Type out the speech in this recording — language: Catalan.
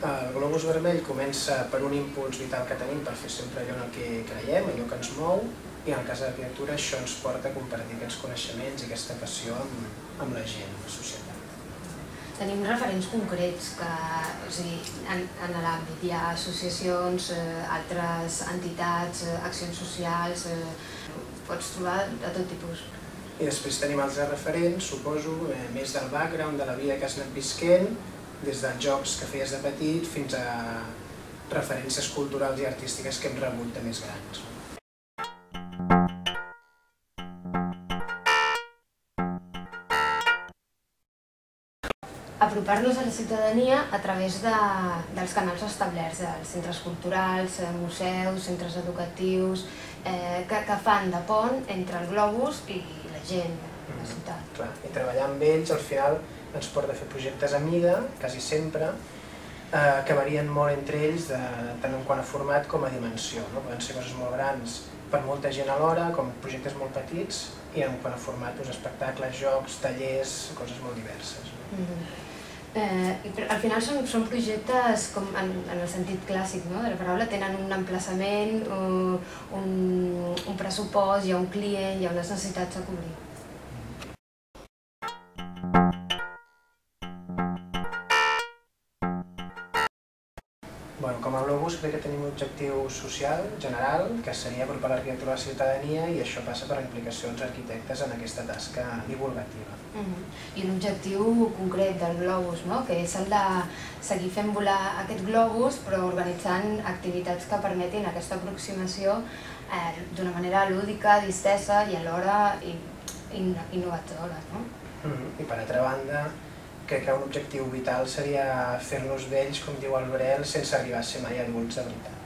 El globus vermell comença per un impuls vital que tenim per fer sempre allò en el que creiem, allò que ens mou, i en el cas de l'arquitectura això ens porta a compartir aquests coneixements i aquesta passió amb la gent, amb la societat. Tenim referents concrets en l'àmbit. Hi ha associacions, altres entitats, accions socials, pots trobar de tot tipus. I després tenim altres referents, suposo, més del background, de la vida que has anat visquent, des dels jocs que feies de petit fins a referències culturals i artístiques que hem rebut de més grans. Apropar-nos a la ciutadania a través dels canals establerts, dels centres culturals, museus, centres educatius, que fan de pont entre el globus i la gent, la ciutat. Clar, i treballar amb ells al final ens porta a fer projectes a mida, quasi sempre, que varien molt entre ells tant en quant a format com a dimensió. Poden ser coses molt grans per molta gent alhora, com projectes molt petits, i en quant a format, espectacles, jocs, tallers, coses molt diverses. Al final són projectes, com en el sentit clàssic de la paraula, tenen un emplaçament, un pressupost, hi ha un client, hi ha unes necessitats a cobrir. Com a globus crec que tenim un objectiu social, general, que seria apropar l'arquitectura a la ciutadania, i això passa per implicacions arquitectes en aquesta tasca divulgativa. I un objectiu concret del globus, que és el de seguir fent volar aquest globus, però organitzant activitats que permetin aquesta aproximació d'una manera lúdica, distesa i alhora innovadora. I per altra banda, crec que un objectiu vital seria fer-nos vells, com diu el Brel, sense arribar a ser mai adults de veritat.